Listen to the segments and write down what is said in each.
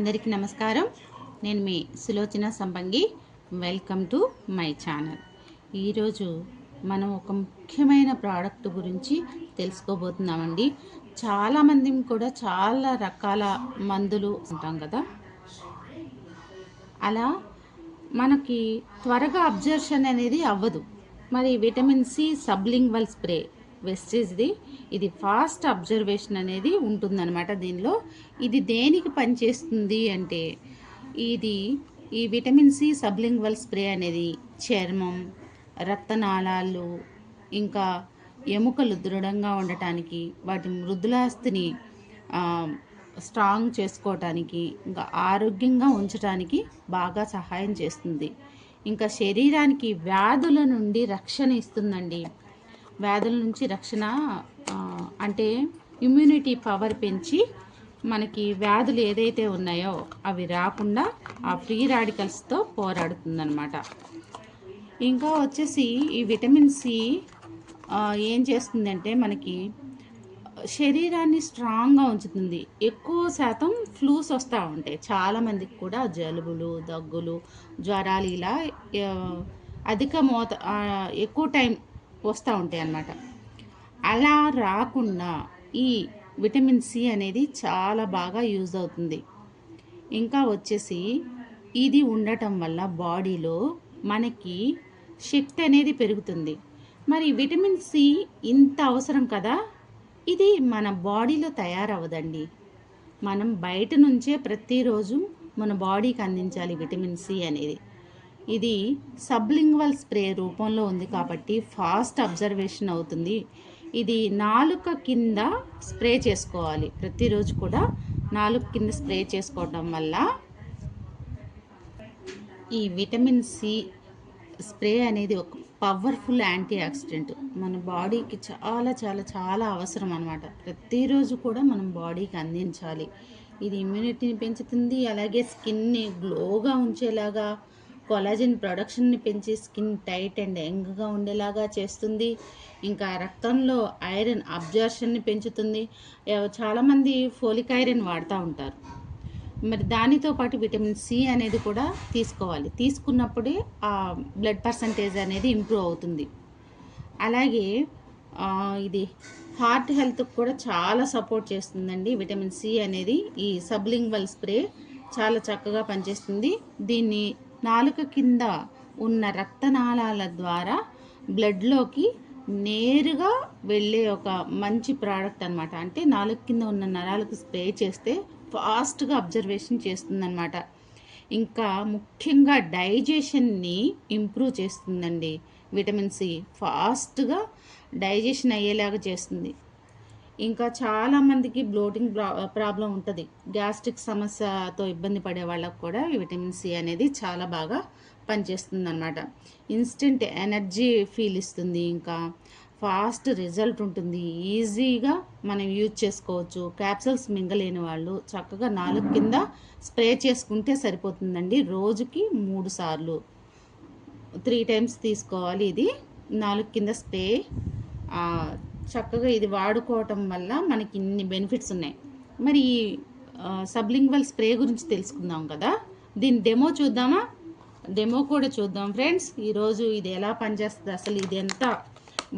అందరికీ నమస్కారం. నేను మీ సులోచన సంపంగి. Welcome to my channel. ఈరోజు మనం ఒక ముఖ్యమైన ప్రోడక్ట్ గురించి తెలుసుకోబోతున్నామండి. చాలామంది కూడా చాలా రకాల మందులు ఉంటాం కదా, అలా మనకి త్వరగా అబ్జర్షన్ అనేది అవ్వదు. మరి విటమిన్ సి సబ్లింగ్వల్ స్ప్రే వెస్టేజ్ది, ఇది ఫాస్ట్ అబ్జర్వేషన్ అనేది ఉంటుందన్నమాట. దీనిలో ఇది దేనికి పనిచేస్తుంది అంటే, ఈ విటమిన్ సి సబ్లింగ్వల్ స్ప్రే అనేది చర్మం, రక్తనాళాలు, ఇంకా ఎముకలు దృఢంగా ఉండటానికి, వాటి మృదులాస్థిని స్ట్రాంగ్ చేసుకోవటానికి, ఇంకా ఆరోగ్యంగా ఉంచడానికి బాగా సహాయం చేస్తుంది. ఇంకా శరీరానికి వ్యాధుల నుండి రక్షణ ఇస్తుందండి. వ్యాధుల నుంచి రక్షణ అంటే ఇమ్యూనిటీ పవర్ పెంచి మనకి వ్యాధులు ఏదైతే ఉన్నాయో అవి రాకుండా ఆ ఫ్రీ రాడికల్స్తో పోరాడుతుందన్నమాట. ఇంకా వచ్చేసి ఈ విటమిన్ సి ఏం చేస్తుందంటే మనకి శరీరాన్ని స్ట్రాంగ్గా ఉంచుతుంది. ఎక్కువ శాతం ఫ్లూస్ వస్తూ ఉంటాయి చాలామందికి కూడా, జలుబులు, దగ్గులు, జ్వరాలు ఇలా అధిక ఎక్కువ టైం వస్తూ ఉంటాయి అన్నమాట. అలా రాకుండా ఈ విటమిన్ సి అనేది చాలా బాగా యూజ్ అవుతుంది. ఇంకా వచ్చేసి ఇది ఉండటం వల్ల బాడీలో మనకి శక్తి అనేది పెరుగుతుంది. మరి విటమిన్ సి ఇంత అవసరం కదా, ఇది మన బాడీలో తయారవ్వదండి. మనం బయట నుంచే ప్రతిరోజు మన బాడీకి అందించాలి విటమిన్ సి అనేది. ఇది సబ్లింగ్వల్ స్ప్రే రూపంలో ఉంది కాబట్టి ఫాస్ట్ అబ్జర్వేషన్ అవుతుంది. ఇది నాలుక కింద స్ప్రే చేసుకోవాలి. ప్రతిరోజు కూడా నాలుక కింద స్ప్రే చేసుకోవడం వల్ల ఈ విటమిన్ సి స్ప్రే అనేది ఒక పవర్ఫుల్ యాంటీ ఆక్సిడెంట్. మన బాడీకి చాలా చాలా చాలా అవసరం అన్నమాట. ప్రతిరోజు కూడా మనం బాడీకి అందించాలి. ఇది ఇమ్యూనిటీని పెంచుతుంది, అలాగే స్కిన్ని గ్లోగా ఉంచేలాగా, కొలాజిన్ ప్రొడక్షన్ని పెంచి స్కిన్ టైట్ అండ్ యంగ్గా ఉండేలాగా చేస్తుంది. ఇంకా రక్తంలో ఐరన్ అబ్జర్షన్ని పెంచుతుంది. చాలామంది ఫోలిక్ ఐరన్ వాడుతూ ఉంటారు. మరి దానితో పాటు విటమిన్ సి అనేది కూడా తీసుకోవాలి. తీసుకున్నప్పుడే ఆ బ్లడ్ పర్సంటేజ్ అనేది ఇంప్రూవ్ అవుతుంది. అలాగే ఇది హార్ట్ హెల్త్కి కూడా చాలా సపోర్ట్ చేస్తుందండి. విటమిన్ సి అనేది ఈ సబ్లింగ్వల్ స్ప్రే చాలా చక్కగా పనిచేస్తుంది. దీన్ని నాలుక కింద ఉన్న రక్తనాళాల ద్వారా బ్లడ్లోకి నేరుగా వెళ్ళే ఒక మంచి ప్రోడక్ట్ అనమాట. అంటే నాలుక కింద ఉన్న నరాలకు స్ప్రే చేస్తే ఫాస్ట్గా అబ్జర్వేషన్ చేస్తుందన్నమాట. ఇంకా ముఖ్యంగా డైజెషన్ని ఇంప్రూవ్ చేస్తుందండి. విటమిన్ సి ఫాస్ట్గా డైజెషన్ అయ్యేలాగా చేస్తుంది. ఇంకా చాలామందికి బ్లోటింగ్ ప్రాబ్లం ఉంటుంది. గ్యాస్ట్రిక్ సమస్యతో ఇబ్బంది పడే వాళ్ళకు కూడా ఈ విటమిన్ సి అనేది చాలా బాగా పనిచేస్తుంది అన్నమాట. ఇన్స్టెంట్ ఎనర్జీ ఫీల్ ఇస్తుంది. ఇంకా ఫాస్ట్ రిజల్ట్ ఉంటుంది. ఈజీగా మనం యూజ్ చేసుకోవచ్చు. క్యాప్సూల్స్ మింగలేని వాళ్ళు చక్కగా నాలుగు కింద స్ప్రే చేసుకుంటే సరిపోతుందండి. రోజుకి 3 సార్లు 3 టైమ్స్ తీసుకోవాలి. ఇది నాలుగు కింద స్ప్రే చక్కగా ఇది వాడుకోవటం వల్ల మనకి ఇన్ని బెనిఫిట్స్ ఉన్నాయి. మరి సబ్లింగ్వల్ స్ప్రే గురించి తెలుసుకుందాం కదా. దీని డెమో చూద్దామా? డెమో కూడా చూద్దాం ఫ్రెండ్స్. ఈరోజు ఇది ఎలా పనిచేస్తుంది, అసలు ఇది ఎంత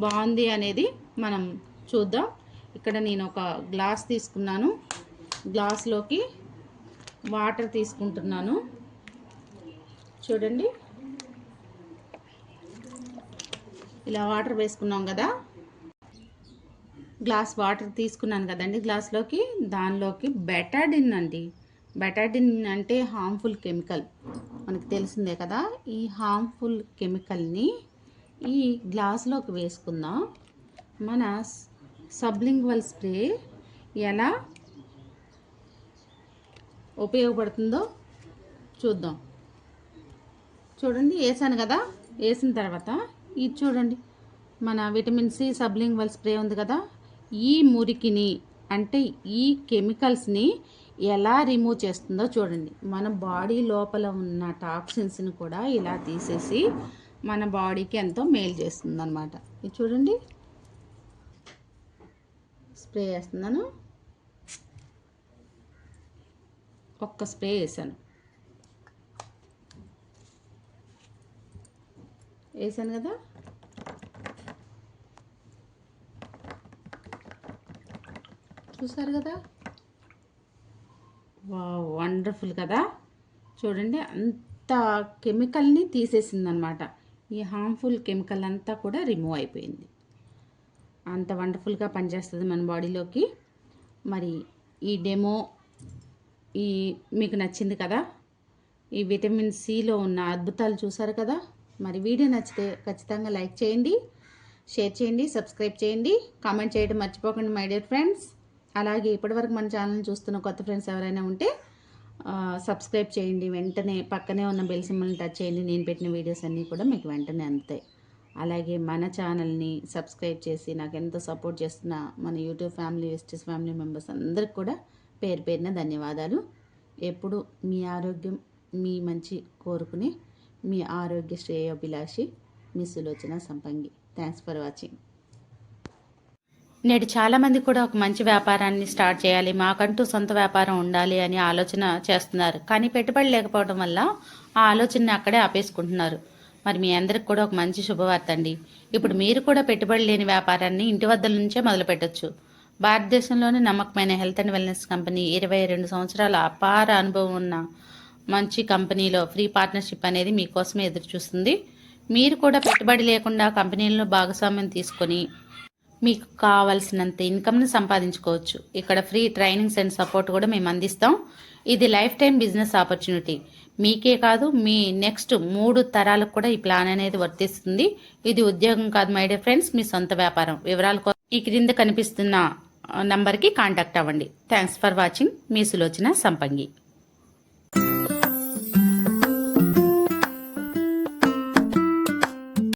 బాగుంది అనేది మనం చూద్దాం. ఇక్కడ నేను ఒక గ్లాస్ తీసుకున్నాను. గ్లాస్లోకి వాటర్ తీసుకుంటున్నాను. చూడండి, ఇలా వాటర్ వేసుకున్నాం కదా. గ్లాస్ వాటర్ తీసుకున్నాను కదండి గ్లాస్లోకి. దానిలోకి బెటాడిన్ అండి. బెటాడిన్ అంటే హార్మ్ఫుల్ కెమికల్, మనకు తెలిసిందే కదా. ఈ హార్మ్ఫుల్ కెమికల్ని ఈ గ్లాస్లోకి వేసుకుందాం. మన సబ్లింగ్వల్ స్ప్రే ఎలా ఉపయోగపడుతుందో చూద్దాం. చూడండి, వేసాను కదా. వేసిన తర్వాత ఇది చూడండి, మన విటమిన్ సి సబ్లింగ్వల్ స్ప్రే ఉంది కదా. ఈ మురికిని అంటే ఈ కెమికల్స్ని ఎలా రిమూవ్ చేస్తుందో చూడండి. మన బాడీ లోపల ఉన్న టాక్సిన్స్ని కూడా ఇలా తీసేసి మన బాడీకి ఎంతో మేలు చేస్తుంది అన్నమాట. ఇది చూడండి, స్ప్రే చేస్తున్నాను. ఒక్క స్ప్రే వేసాను కదా. చూసారు కదా, వావ్ వండర్ఫుల్ కదా. చూడండి అంత కెమికల్ని తీసేసిందనమాట. ఈ హార్మ్ఫుల్ కెమికల్ అంతా కూడా రిమూవ్ అయిపోయింది. అంత వండర్ఫుల్గా పనిచేస్తుంది మన బాడీలోకి. మరి ఈ డెమో మీకు నచ్చింది కదా. ఈ విటమిన్ సిలో ఉన్న అద్భుతాలు చూసారు కదా. మరి వీడియో నచ్చితే ఖచ్చితంగా లైక్ చేయండి, షేర్ చేయండి, సబ్స్క్రైబ్ చేయండి, కామెంట్ చేయడం మర్చిపోకండి మై డియర్ ఫ్రెండ్స్. అలాగే ఇప్పటివరకు మన ఛానల్ని చూస్తున్న కొత్త ఫ్రెండ్స్ ఎవరైనా ఉంటే సబ్స్క్రైబ్ చేయండి. వెంటనే పక్కనే ఉన్న బెల్ సింబల్ని టచ్ చేయండి. నేను పెట్టిన వీడియోస్ అన్నీ కూడా మీకు వెంటనే అందుతాయి. అలాగే మన ఛానల్ని సబ్స్క్రైబ్ చేసి నాకు ఎంతో సపోర్ట్ చేస్తున్న మన యూట్యూబ్ ఫ్యామిలీ, వెస్టిస్ ఫ్యామిలీ మెంబర్స్ అందరికి కూడా పేరు పేరున ధన్యవాదాలు. ఎప్పుడు మీ ఆరోగ్యం, మీ మంచి కోరుకుని మీ ఆరోగ్య శ్రేయోభిలాషి మీ సులోచన సంపంగి. Thanks for watching. నేడు చాలామంది కూడా ఒక మంచి వ్యాపారాన్ని స్టార్ట్ చేయాలి, మాకంటూ సొంత వ్యాపారం ఉండాలి అని ఆలోచన చేస్తున్నారు. కానీ పెట్టుబడి లేకపోవడం వల్ల ఆ ఆలోచనని అక్కడే ఆపేసుకుంటున్నారు. మరి మీ అందరికి కూడా ఒక మంచి శుభవార్త అండి. ఇప్పుడు మీరు కూడా పెట్టుబడి లేని వ్యాపారాన్ని ఇంటి వద్ద నుంచే మొదలు పెట్టొచ్చు. భారతదేశంలోని నమ్మకమైన హెల్త్ అండ్ వెల్నెస్ కంపెనీ 22 సంవత్సరాల అపార అనుభవం ఉన్న మంచి కంపెనీలో ఫ్రీ పార్ట్నర్షిప్ అనేది మీకోసమే ఎదురు చూస్తుంది. మీరు కూడా పెట్టుబడి లేకుండా కంపెనీల్లో భాగస్వామ్యం తీసుకొని మీకు కావాల్సినంత ఇన్కమ్ని సంపాదించుకోవచ్చు. ఇక్కడ ఫ్రీ ట్రైనింగ్స్ అండ్ సపోర్ట్ కూడా మేము అందిస్తాం. ఇది లైఫ్ టైం బిజినెస్ ఆపర్చునిటీ. మీకే కాదు, మీ నెక్స్ట్ 3 తరాలకు కూడా ఈ ప్లాన్ అనేది వర్తిస్తుంది. ఇది ఉద్యోగం కాదు మై డియర్ ఫ్రెండ్స్, మీ సొంత వ్యాపారం. వివరాల కోసం ఈ క్రింద కనిపిస్తున్న నంబర్కి కాంటాక్ట్ అవ్వండి. Thanks for watching. మీ సులోచన సంపంగి.